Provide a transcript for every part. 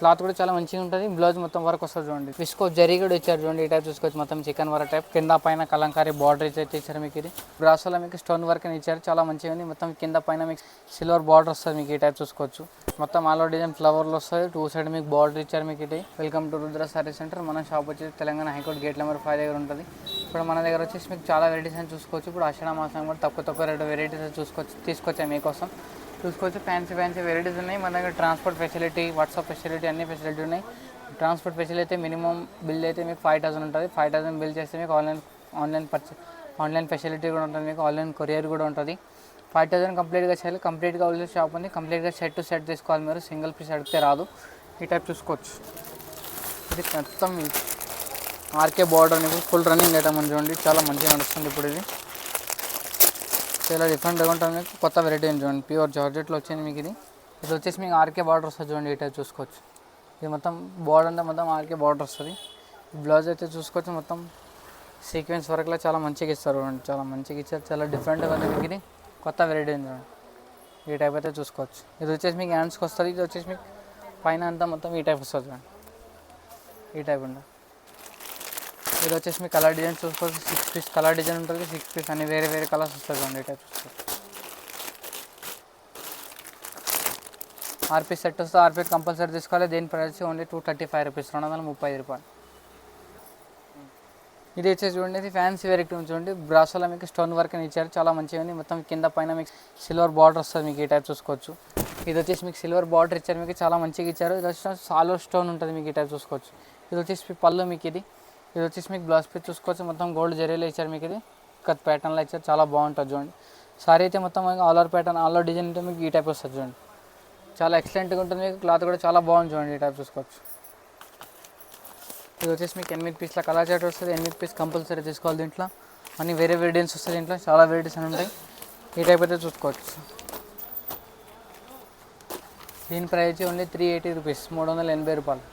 Cloth కూడా చాలా మంచిగా ఉంటుంది. బ్లౌజ్ మొత్తం వర్క్ వస్తుంది చూడండి. విస్కో జరీ కూడా ఇచ్చారు చూడండి. ఈ టైప్ చూసుకోవచ్చు. మొత్తం చికెన్ వర్క్ టైప్ కింద పైన కలంకారీ బార్డర్ అయితే ఇచ్చారు మీకు. ఇది బ్రాసోలో మీకు స్టోన్ వర్క్ అని ఇచ్చారు. చాలా మంచిగా ఉంది. మొత్తం కింద పైన మీకు సిల్వర్ బార్డర్ వస్తుంది మీకు. ఈ టైప్ చూసుకోవచ్చు. మొత్తం ఆల్ ఓవర్ డిజైన్ ఫ్లవర్లు వస్తుంది. 2 సైడ్ మీకు బార్డర్ ఇచ్చారు మీకు. ఇది welcome to Rudra sorry centre. మన షాప్ వచ్చేసి తెలంగాణ హైకోర్టు గేట్ నెంబర్ 5 దగ్గర ఉంటుంది. ఇప్పుడు మన దగ్గర వచ్చేసి మీకు చాలా వెరైటీస్ అని చూసుకోవచ్చు. ఇప్పుడు ఆషాఢ మాసం కూడా తక్కువ రేటు వెరైటీస్ తీసుకొచ్చాయి మీకోసం. చూసుకోవచ్చు. ఫ్యాన్సీ వెరైటీస్ ఉన్నాయి మన దగ్గర. ట్రాన్స్పోర్ట్ ఫెసిలిటీ, వాట్సాప్ ఫెసిలిటీ, అన్ని ఫెసిలిటీ ఉన్నాయి. ట్రాన్స్పోర్ట్ ఫెసిలిటీ అయితే మినిమం బిల్ అయితే మీకు 5,000 ఉంటుంది. 5,000 బిల్ చేస్తే మీకు ఆన్లైన్ ఫెసిలిటీ కూడా ఉంటుంది. మీకు ఆన్లైన్ కొరియర్ కూడా ఉంటుంది. 5,000 కంప్లీట్గా చేయాలి. కంప్లీట్గా హోల్సేల్ షాప్ ఉంది. కంప్లీట్గా సెట్ టు సెట్ తీసుకోవాలి మీరు. సింగిల్ పీస్ అడిగితే రాదు. ఈ టైప్ చూసుకోవచ్చు. ఇది మొత్తం ఆర్కే బార్డర్ ఇప్పుడు ఫుల్ రన్నింగ్ ఐటమ్ అని చూడండి. చాలా మంచిగా నడుస్తుంది ఇప్పుడు. ఇది చాలా డిఫరెంట్గా ఉంటుంది. మీకు కొత్త వెరైటీ అని చూడండి. ప్యూర్ జార్జెట్లో వచ్చింది మీకు. ఇది వచ్చేసి మీకు ఆర్కే బార్డర్ వస్తుంది చూడండి. ఈ టైప్ చూసుకోవచ్చు. ఇది మొత్తం బార్డర్ అంటే మొత్తం ఆర్కే బార్డర్ వస్తుంది. బ్లౌజ్ అయితే చూసుకోవచ్చు. మొత్తం సీక్వెన్స్ వర్క్లో చాలా మంచిగా ఇస్తారు చూడండి. చాలా మంచిగా ఇచ్చారు. చాలా డిఫరెంట్గా ఉంది మీకు. ఇది కొత్త వెరైటీ అని చూడండి. ఈ టైప్ అయితే చూసుకోవచ్చు. ఇది వచ్చేసి మీకు హ్యాండ్స్కి వస్తుంది. ఇది వచ్చేసి మీకు పైన అంతా మొత్తం ఈ టైప్ వస్తుంది చూడండి. ఈ టైప్ ఉంటుంది. ఇది వచ్చేసి మీ కలర్ డిజైన్ చూసుకోవచ్చు. 6 పీస్ కలర్ డిజైన్ ఉంటుంది. 6 పీస్ అన్ని వేరే కలర్స్ వస్తుంది చూడండి. ఈ టైప్ చూసుకోవచ్చు. ఆర్పీ సెట్ వస్తే ఆర్పీ కంపల్సరీ తీసుకోవాలి. దీని ప్రైస్ ఓన్లీ 235 రూపీస్, 230 రూపాయలు. ఇది వచ్చేసి చూడండి. ఇది ఫ్యాన్సీ వెరైటీ చూడండి. బ్రాసోలో మీకు స్టోన్ వర్క్ అని ఇచ్చారు. చాలా మంచిగా ఉంది. మొత్తం కింద పైన మీకు సిల్వర్ బార్డర్ వస్తుంది మీకు. ఈ టైప్ చూసుకోవచ్చు. ఇది వచ్చేసి మీకు సిల్వర్ బార్డర్ ఇచ్చారు మీకు. చాలా మంచిగా ఇచ్చారు. ఇది వచ్చేసి సాలో స్టోన్ ఉంటుంది మీకు. ఈ టైప్ చూసుకోవచ్చు. ఇది వచ్చేసి పళ్ళు మీకు. ఇది వచ్చేసి మీకు బ్లౌజ్ పీస్ చూసుకోవచ్చు. మొత్తం గోల్డ్ జరీలో ఇచ్చారు మీకు. ఇది కత్ ప్యాటర్న్లో ఇచ్చారు. చాలా బాగుంటుంది చూడండి. సారీ అయితే మొత్తం all over pattern, all over design అయితే మీకు ఈ టైప్ వస్తుంది చూడండి. చాలా ఎక్సలెంట్గా ఉంటుంది మీకు. క్లాత్ కూడా చాలా బాగుంది చూడండి. ఈ టైప్ చూసుకోవచ్చు. ఇది వచ్చేసి మీకు 8 పీస్ల కలర్ చార్ట్ వస్తుంది. 8 పీస్ కంపల్సరీ తీసుకోవాలి. దీంట్లో అన్ని వేరే వెరైటీస్ వస్తుంది. దీంట్లో చాలా వెరైటీస్ అని ఉంటాయి. ఈ టైప్ అయితే చూసుకోవచ్చు. దీని ప్రైస్ ఓన్లీ 380 రూపీస్, 380 రూపాయలు.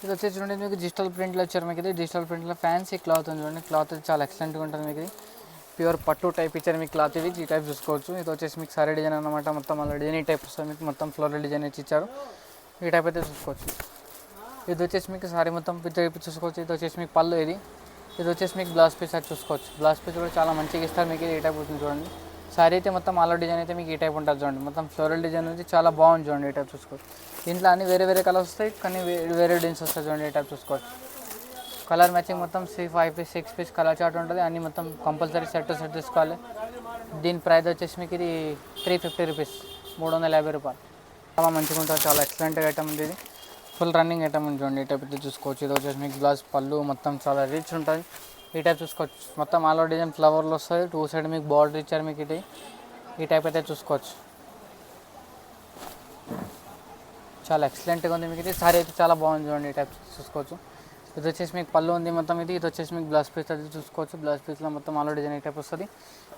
ఇది వచ్చేసి చూడండి మీకు డిజిటల్ ప్రింట్లో వచ్చారు మీకు. ఇది డిజిటల్ ప్రింట్లో ఫ్యాన్సీ క్లాత్ ఉంది చూడండి. క్లాత్ చాలా ఎక్సలెంట్గా ఉంటుంది మీకు. ఇది ప్యూర్ పట్టు టైప్ ఇచ్చారు మీకు క్లాత్. ఇది ఈ టైప్ చూసుకోవచ్చు. ఇది వచ్చేసి మీకు సారీ డిజైన్ అనమాట. మొత్తం అలా డిజైన్ ఈ టైప్ వస్తుంది మీకు. మొత్తం ఫ్లోరల్ డిజైన్ ఇచ్చి ఇచ్చారు. ఈ టైప్ అయితే చూసుకోవచ్చు. ఇది వచ్చేసి మీకు సారీ మొత్తం టైప్ చూసుకోవచ్చు. ఇది వచ్చేసి మీకు పళ్ళు. ఇది వచ్చేసి మీకు బ్లౌజ్ పీస్ అది చూసుకోవచ్చు. బ్లౌజ్ పీస్ కూడా చాలా మంచిగా ఇస్తారు మీకు. ఈ టైప్ ఉంటుంది చూడండి. సారీ అయితే మొత్తం ఆల్ డిజైన్ అయితే మీకు ఈ టైప్ ఉంటుంది చూడండి. మొత్తం ఫ్లోరల్ డిజైన్ నుంచి చాలా బాగుంది చూడండి. ఈ టైప్ చూసుకోవచ్చు. దీంట్లో అన్ని వేరే కలర్స్ వస్తాయి, కానీ వేరే డిజైన్స్ వస్తాయి చూడండి. ఈ టైప్ చూసుకోవచ్చు. కలర్ మ్యాచింగ్ మొత్తం 5 పీస్ 6 పీస్ కలర్ చార్ట్ ఉంటుంది. అన్ని మొత్తం కంపల్సరీ సెట్ తీసుకోవాలి. దీని ప్రైస్ వచ్చేసి మీకు ఇది 350 రూపీస్, 350 రూపాయలు. చాలా మంచిగా ఉంటుంది. చాలా ఎక్సలెంట్ ఐటమ్ ఉంది. ఇది ఫుల్ రన్నింగ్ ఐటమ్ ఉంది చూడండి. ఈ టైప్ అయితే చూసుకోవచ్చు. ఇది వచ్చేసి మీకు బ్లౌజ్ పళ్ళు మొత్తం చాలా రిచ్ ఉంటుంది. ఈ టైప్ చూసుకోవచ్చు. మొత్తం ఆల్ ఓవర్ డిజైన్ ఫ్లవర్లు వస్తుంది. 2 సైడ్ మీకు బార్డర్ ఇచ్చారు మీకు. ఇది ఈ టైప్ అయితే చూసుకోవచ్చు. చాలా ఎక్సలెంట్గా ఉంది మీకు. ఇది సారీ అయితే చాలా బాగుంది చూడండి. ఈ టైప్ చూసుకోవచ్చు. ఇది వచ్చేసి మీకు పళ్ళు ఉంది మొత్తం. ఇది వచ్చేసి మీకు బ్లౌజ్ పీస్ అయితే చూసుకోవచ్చు. బ్లౌజ్ పీస్లో మొత్తం ఆల్ డిజైన్ ఈ టైప్ వస్తుంది.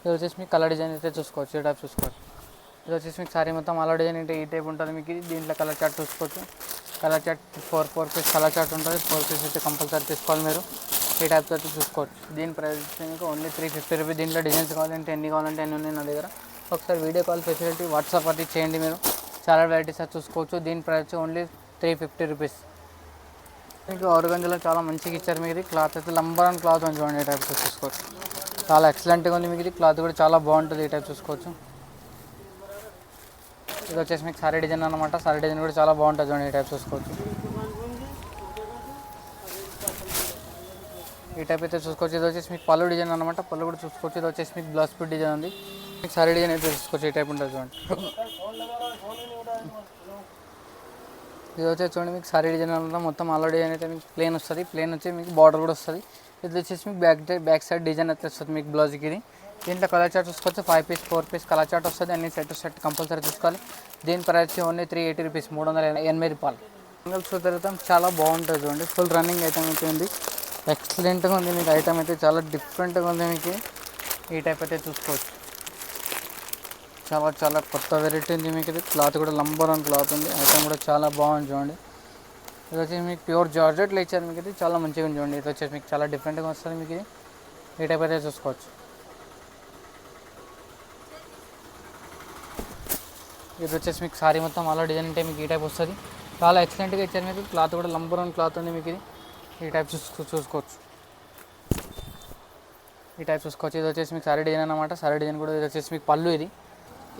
ఇది వచ్చేసి మీకు కలర్ డిజైన్ అయితే చూసుకోవచ్చు. ఈ టైప్ చూసుకోవచ్చు. ఇది వచ్చేసి మీకు సారీ మొత్తం ఆల్ డిజైన్ అయితే ఈ టైప్ ఉంటుంది మీకు. ఇది దీంట్లో కలర్ చార్ట్ చూసుకోవచ్చు. Colour chart 4 piece colour chart ఉంటుంది. 4 పీస్ అయితే కంపల్సరీ తీసుకోవాలి మీరు. ఈ టైప్స్ అయితే చూసుకోవచ్చు. దీని ప్రైస్ మీకు ఓన్లీ 350 రూపీస్. దీంట్లో డిజైన్స్ కావాలంటే ఎన్ని కావాలంటే అన్ని ఉన్నాయి నా దగ్గర. ఒకసారి వీడియో కాల్ ఫెసిలిటీ వాట్సాప్ అది చేయండి మీరు. చాలా వెరైటీస్ అది చూసుకోవచ్చు. దీని ప్రైస్ ఓన్లీ 350 రూపీస్. మీకు ఆర్గంజాలో చాలా మంచిగా ఇచ్చారు మీకు. క్లాత్ అయితే నంబర్ 1 క్లాత్ అని చూడండి. ఈ టైప్ చూసుకోవచ్చు. చాలా ఎక్సలెంట్గా ఉంది మీకు. క్లాత్ కూడా చాలా బాగుంటుంది. ఈ టైప్ చూసుకోవచ్చు. ఇది వచ్చేసి మీకు సారీ డిజైన్ అనమాట. సారీ డిజైన్ కూడా చాలా బాగుంటుంది చూడండి. ఈ టైప్ చూసుకోవచ్చు. ఈ టైప్ అయితే చూసుకోవచ్చు. ఇది వచ్చేసి మీకు పళ్ళు డిజైన్ అనమాట. పళ్ళు కూడా చూసుకోవచ్చు. ఇది వచ్చేసి మీకు బ్లౌజ్ పీస్ డిజైన్ ఉంది. మీకు సారీ డిజైన్ అయితే చూసుకోవచ్చు. ఈ టైప్ ఉంటుంది చూడండి. ఇది వచ్చేసి చూడండి మీకు సారీ డిజైన్ అనమాట. మొత్తం ఆల్ డిజైన్ అయితే మీకు ప్లేన్ వస్తుంది. ప్లేన్ వచ్చి మీకు బార్డర్ కూడా వస్తుంది. ఇది వచ్చేసి మీకు బ్యాక్ సైడ్ డిజైన్ అయితే వస్తుంది మీకు బ్లౌజ్కి. ఇది దీంట్లో కలర్ చార్ట్ చూసుకోవచ్చు. 5 పీస్ 4 పీస్ కలర్ చార్ట్ వస్తుంది. అన్ని సెట్ కంపల్సరీ తీసుకోవాలి. దీని ప్రైస్ ఓన్లీ 380 రూపీస్, 380 రూపాయలు. సింగిల్ చూద్దాం. చాలా బాగుంటుంది చూడండి. ఫుల్ రన్నింగ్ ఐటమ్ అయితే ఉంది. ఎక్సలెంట్గా ఉంది మీకు. ఐటమ్ అయితే చాలా డిఫరెంట్గా ఉంది మీకు. ఈ టైప్ అయితే చూసుకోవచ్చు. చాలా కొత్త వెరైటీ ఉంది మీకు. ఇది క్లాత్ కూడా నంబర్ 1 క్లాత్ ఉంది. ఐటమ్ కూడా చాలా బాగుంది చూడండి. ఇది వచ్చేసి మీకు ప్యూర్ జార్జెట్లో ఇచ్చారు మీకు. ఇది చాలా మంచిగా ఉంది చూడండి. ఇది వచ్చేసి మీకు చాలా డిఫరెంట్గా వస్తుంది మీకు. ఇది ఈ టైప్ అయితే చూసుకోవచ్చు. ఇది వచ్చేసి మీకు సారీ మొత్తం ఆల్ డిజైన్ అంటే మీకు ఈ టైప్ వస్తుంది. చాలా ఎక్సలెంట్గా ఇచ్చారు మీకు. క్లాత్ కూడా నంబర్ 1 క్లాత్ ఉంది మీకు. ఇది ఈ టైప్ చూసుకోవచ్చు. ఈ టైప్ చూసుకోవచ్చు. ఇది వచ్చేసి మీకు సారీ డిజైన్ అనమాట. సారీ డిజైన్ కూడా ఇది వచ్చేసి మీకు పళ్ళు.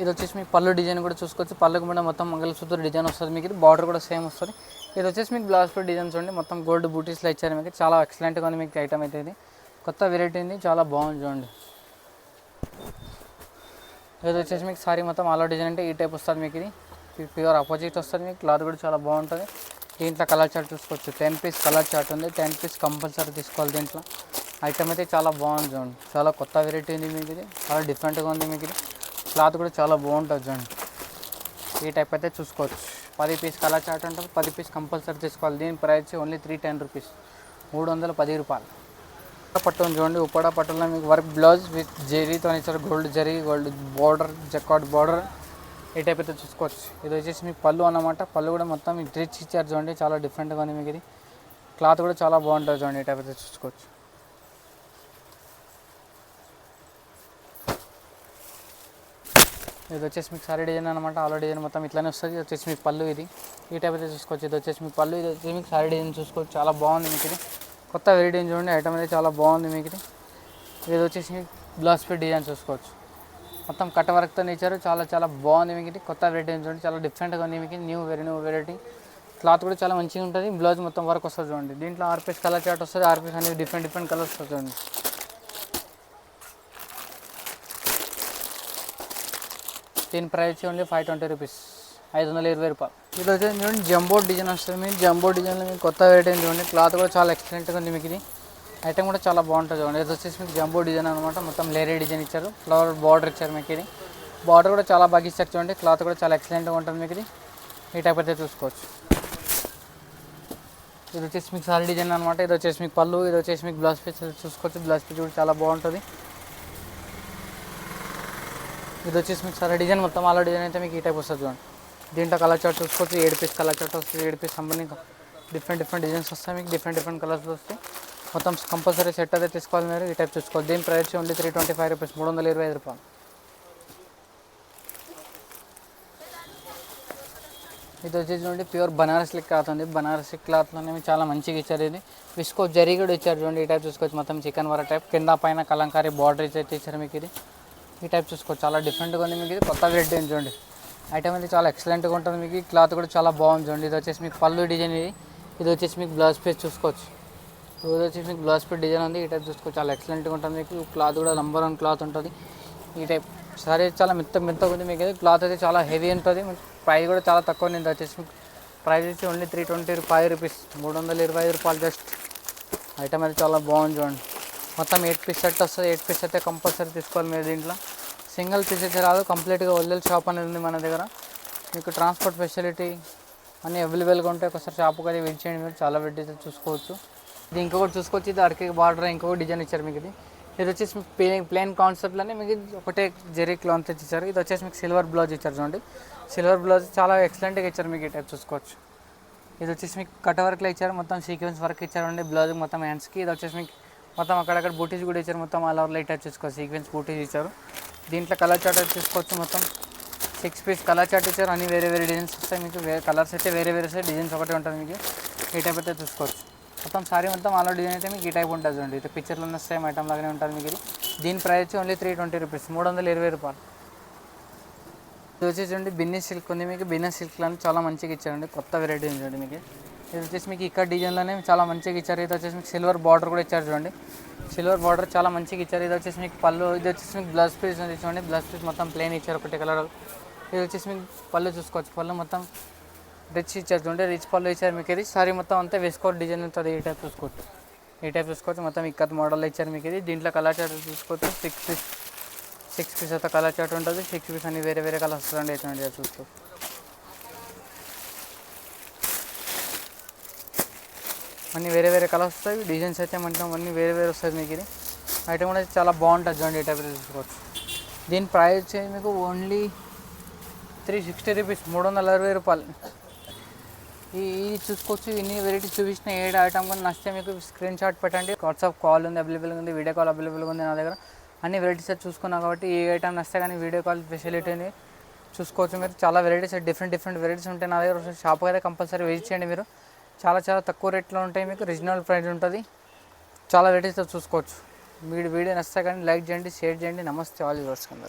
ఇది వచ్చేసి మీకు పళ్ళు డిజైన్ కూడా చూసుకోవచ్చు. పళ్ళకు కూడా మొత్తం మంగళసూత్ర డిజైన్ వస్తుంది మీకు. ఇది బార్డర్ కూడా సేమ్ వస్తుంది. ఇది వచ్చేసి మీకు బ్లౌజ్ పీస్ డిజైన్స్ ఉండి మొత్తం గోల్డ్ బూటీస్లో ఇచ్చారు మీకు. చాలా ఎక్సలెంట్గా ఉంది మీకు ఐటమ్ అయితే. ఇది కొత్త వెరైటీ ఉంది, చాలా బాగుంది చూడండి. ఇది వచ్చేసి మీకు సారీ మొత్తం ఆల్ డిజైన్ అంటే ఈ టైప్ వస్తుంది మీకు. ఇది ప్యూర్ ఆపోజిట్ వస్తుంది మీకు. క్లాత్ కూడా చాలా బాగుంటుంది. దీంట్లో కలర్ చార్ట్ చూసుకోవచ్చు. 10 పీస్ కలర్ చార్ట్ ఉంది. 10 పీస్ కంపల్సరీ తీసుకోవాలి. దీంట్లో ఐటమ్ అయితే చాలా బాగుంది చూడండి. చాలా కొత్త వెరైటీ ఉంది మీకు. ఇది చాలా డిఫరెంట్గా ఉంది మీకు. ఇది క్లాత్ కూడా చాలా బాగుంటుంది చూడండి. ఈ టైప్ అయితే చూసుకోవచ్చు. 10 పీస్ కలర్ చార్ట్ ఉంటుంది. 10 పీస్ కంపల్సరీ తీసుకోవాలి. దీని ప్రైస్ ఓన్లీ 310 రూపీస్, 310 రూపాయలు. పట్టు చూడండి. ఉప్పాడ పట్టులో మీకు వర్క్ బ్లౌజ్ విత్ జరీతో ఇచ్చారు. Gold border, జకాట్ border. ఈ టైప్ అయితే చూసుకోవచ్చు. ఇది వచ్చేసి మీకు పళ్ళు అన్నమాట. పళ్ళు కూడా మొత్తం మీకు రిచ్ ఇచ్చారు చూడండి. చాలా డిఫరెంట్గా ఉంది మీకు. ఇది క్లాత్ కూడా చాలా బాగుంటుంది చూడండి. ఈ టైప్ అయితే చూసుకోవచ్చు. ఇది వచ్చేసి మీకు సారీ డిజైన్ అనమాట. ఆల్ డిజైన్ మొత్తం ఇట్లానే వస్తుంది. ఇది వచ్చేసి మీకు పళ్ళు. ఇది ఈ టైప్ అయితే చూసుకోవచ్చు. ఇది వచ్చేసి మీకు పళ్ళు. ఇది వచ్చేసి మీకు సారీ డిజైన్ చూసుకోవచ్చు. చాలా బాగుంది మీకు. ఇది కొత్త వెరైటీ చూడండి. ఐటమ్ అయితే చాలా బాగుంది మీకు. ఇది వచ్చేసి మీకు బ్లౌజ్ పీస్ డిజైన్ చూసుకోవచ్చు. మొత్తం కట్ వర్క్తో ఇచ్చారు. చాలా బాగుంది మీకు. ఇది కొత్త వెరైటీ చూడండి. చాలా డిఫరెంట్గా ఉంది మీకు. New variety. క్లాత్ కూడా చాలా మంచిగా ఉంటుంది. బ్లౌజ్ మొత్తం వర్క్ వస్తుంది చూడండి. దీంట్లో 6 పీస్ కలర్ చార్ట్ వస్తుంది. 6 పీస్ అనేది డిఫరెంట్ కలర్స్ వస్తుంది చూడండి. దీని ప్రైస్ ఓన్లీ 520 రూపీస్, 520 రూపాయలు. ఇది వచ్చేసి చూడండి జంబో డిజైన్ వస్తుంది మీకు. జంబో డిజైన్లో మీకు కొత్త వెరైటీ చూడండి. క్లాత్ కూడా చాలా ఎక్సలెంట్గా ఉంది మీకు. ఇది ఐటమ్ కూడా చాలా బాగుంటుంది చూడండి. ఇది వచ్చేసి మీకు జంబో డిజైన్ అనమాట. మొత్తం లేరీ డిజైన్ ఇచ్చారు. ఫ్లవర్ బార్డర్ ఇచ్చారు మీకు. ఇది బార్డర్ కూడా చాలా బాగా ఇచ్చారు చూడండి. క్లాత్ కూడా చాలా ఎక్సలెంట్గా ఉంటుంది మీకు. ఇది ఈ టైప్ అయితే చూసుకోవచ్చు. ఇది వచ్చేసి మీకు సారీ డిజైన్ అనమాట. ఇది వచ్చేసి మీకు పళ్ళు. ఇది వచ్చేసి మీకు బ్లౌజ్ పీస్ చూసుకోవచ్చు. బ్లౌజ్ పీస్ కూడా చాలా బాగుంటుంది. ఇది వచ్చేసి మీకు సారీ డిజైన్ మొత్తం ఆల్ డిజైన్ అయితే మీకు ఈ టైప్ వస్తుంది చూడండి. దీంట్లో కలర్ చార్ట్ చూసుకోవచ్చు. 7 పీస్ కలర్ చార్ట్ వస్తుంది. 7 పీస్ సంబంధించి డిఫరెంట్ డిజైన్స్ వస్తాయి మీకు. డిఫరెంట్ కలర్స్ వస్తాయి. మొత్తం కంపల్సరీ సెట్ అయితే తీసుకోవాలి మీరు. ఈ టైప్ చూసుకోవాలి. దీని ప్రైస్ ఓన్లీ 325 రూపీస్, 325 రూపాయలు. ఇది వచ్చేసి చూడండి ప్యూర్ బనారస్ సిల్క్ క్లాత్ ఉంది. బనారస్ సిల్క్ క్లాత్లోనే చాలా మంచిగా ఇచ్చారు. ఇది విస్కో జరీ కూడా ఇచ్చారు చూడండి. ఈ టైప్ చూసుకోవచ్చు. మొత్తం చికెన్ వర టైప్ కింద పైన కలంకారీ బార్డర్ అయితే ఇచ్చారు మీకు. ఇది ఈ టైప్ చూసుకోవచ్చు. చాలా డిఫరెంట్గా ఉంది మీకు. ఇది కొత్త వెరైటీ చూడండి. ఐటమ్ అయితే చాలా ఎక్సలెంట్గా ఉంటుంది మీకు. క్లాత్ కూడా చాలా బాగుంది చూడండి. ఇది వచ్చేసి మీకు పళ్ళు డిజైన్. ఇది వచ్చేసి మీకు బ్లౌజ్ పీస్ చూసుకోవచ్చు. ఇది వచ్చేసి మీకు బ్లౌజ్ పీస్ డిజైన్ ఉంది. ఈ టైప్ చూసుకోవచ్చు. చాలా ఎక్సలెంట్గా ఉంటుంది మీకు. క్లాత్ కూడా నంబర్ 1 క్లాత్ ఉంటుంది. ఈ టైప్ సారీ చాలా మెత్తగా ఉంది మీకు. క్లాత్ అయితే చాలా హెవీ ఉంటుంది. ప్రైస్ కూడా చాలా తక్కువ ఉంది. ఇది వచ్చేసి మీకు ప్రైస్ వచ్చి ఓన్లీ 325 రూపీస్, 325 రూపాయలు జస్ట్. ఐటమ్ అయితే చాలా బాగుంది చూడండి. మొత్తం 8 పీస్ సెట్ వస్తుంది. 8 పీస్ అయితే కంపల్సరీ తీసుకోవాలి మీరు. దీంట్లో సింగిల్ పీస్ అయితే రాదు. కంప్లీట్గా హోల్సేల్ షాప్ అనేది ఉంది మన దగ్గర. మీకు ట్రాన్స్పోర్ట్ ఫెసిలిటీ అన్నీ అవైలబుల్గా ఉంటాయి. ఒకసారి షాప్కి అయితే విజిట్ చేయండి మీరు. చాలా వెరైటీస్ చూసుకోవచ్చు. ఇది ఇంకొకటి చూసుకోవచ్చు. ఇది అరకే బార్డర్ ఇంకొక డిజైన్ ఇచ్చారు మీకు. ఇది వచ్చేసి మీకు ప్లేన్ కాన్సెప్ట్లోనే మీకు ఒకటే జెరీ క్లాత్ ఇచ్చారు. ఇది వచ్చేసి మీకు సిల్వర్ బ్లౌజ్ ఇచ్చారు చూడండి. సిల్వర్ బ్లౌజ్ చాలా ఎక్సలెంట్గా ఇచ్చారు మీకు. ఈ టైప్ చూసుకోవచ్చు. ఇది వచ్చేసి మీకు కట్ వర్క్లో ఇచ్చారు. మొత్తం సీక్వెన్స్ వర్క్ ఇచ్చారండి బ్లౌజ్ మొత్తం హ్యాండ్స్కి. ఇది వచ్చేసి మీకు మొత్తం అక్కడక్కడ బూటీస్ కూడా ఇచ్చారు. మొత్తం ఆల్ ఓవర్ లైట్ చూసుకోవచ్చు. సీక్వెన్స్ బూటీస్ ఇచ్చారు. దీంట్లో కలర్ చార్ట్ చూసుకోవచ్చు. మొత్తం 6 పీస్ కలర్ చార్ట్ ఇచ్చారు. అన్ని వేరే డిజైన్స్ వస్తాయి మీకు. కలర్స్ అయితే వేరే వస్తాయి. డిజైన్స్ ఒకటే ఉంటుంది మీకు. ఈ టైప్ అయితే చూసుకోవచ్చు. మొత్తం సారీ మొత్తం ఆల్ డిజైన్ అయితే మీకు ఈ టైప్ ఉంటుంది చూడండి. ఇది పిక్చర్లో ఉన్న సేమ్ ఐటమ్ లాగానే ఉంటుంది మీకు. దీని ప్రైస్ ఓన్లీ 320 రూపీస్, 320 రూపాయలు. ఇది వచ్చేసి చూడండి బిన్నీ సిల్క్ ఉంది మీకు. బిన్నీ సిల్క్లో చాలా మంచిగా ఇచ్చారండి. కొత్త వెరైటీ ఉంది చూడండి మీకు. ఇది వచ్చేసి మీకు ఇక్కడ డిజైన్లోనే చాలా మంచిగా ఇచ్చారు. ఇది వచ్చేసి మీకు సిల్వర్ బార్డర్ కూడా ఇచ్చారు చూడండి. సిల్వర్ బార్డర్ చాలా మంచిగా ఇచ్చారు. ఇది వచ్చేసి మీకు పళ్ళు. ఇది వచ్చేసి మీకు బ్లౌజ్ పీస్ ఉంది చూడండి. బ్లౌజ్ పీస్ మొత్తం ప్లెయిన్ ఇచ్చారు ఒకటి కలర్. ఇది వచ్చేసి మీకు పళ్ళు చూసుకోవచ్చు. పళ్ళు మొత్తం రిచ్ ఇచ్చారు చూడండి. రిచ్ పళ్ళు ఇచ్చారు మీకు. ఇది సారీ మొత్తం అంతా వేసుకోవాలి డిజైన్ ఉంటుంది. ఈ టైప్ చూసుకోవచ్చు. ఈ టైప్ చూసుకోవచ్చు. మొత్తం ఇక్కత్ మోడల్ ఇచ్చారు మీకు. ఇది దీంట్లో కలర్ చార్ట్ చూసుకోవచ్చు. 6 పీస్ అయితే కలర్ చార్ట్ ఉంటుంది. 6 పీస్ అన్ని వేరే కలర్స్ వస్తుంది. ఎటువంటి చూసుకోవచ్చు. అన్నీ వేరే కలర్స్ వస్తాయి. డిజైన్స్ అయితే మొత్తం అన్నీ వేరే వస్తుంది మీకు. ఇది ఐటమ్ కూడా చాలా బాగుంటుంది చూడండి. ఈ టైప్ చూసుకోవచ్చు. దీని ప్రైస్ వచ్చేది మీకు ఓన్లీ 360 రూపీస్, 360 రూపాయలు. ఈ చూసుకోవచ్చు. ఇన్ని వెరైటీస్ చూపించిన 7 ఐటమ్ కూడా నచ్చితే మీకు స్క్రీన్ షాట్ పెట్టండి. వాట్సాప్ కాల్ ఉంది అవైలబుల్గా ఉంది. వీడియో కాల్ అవైలబుల్గా ఉంది నా దగ్గర. అన్ని వెరైటీస్ చూసుకున్నాం కాబట్టి ఏ ఐటమ్ నచ్చితే కానీ వీడియో కాల్ ఫెసిలిటీ ఉంది. చూసుకోవచ్చు మీరు. చాలా వెరైటీస్ డిఫరెంట్ వెరైటీస్ ఉంటాయి నా దగ్గర. షాప్కి అయితే కంపల్సరీ విజిట్ చేయండి మీరు. చాలా తక్కువ రేట్లో ఉంటాయి, మీకు రీజనబుల్ ప్రైస్ ఉంటుంది. చాలా వెరైటీస్తో చూసుకోవచ్చు. వీడియో నచ్చితే కానీ లైక్ చేయండి, షేర్ చేయండి. నమస్తే ఆల్ యూవర్స్ అందరు.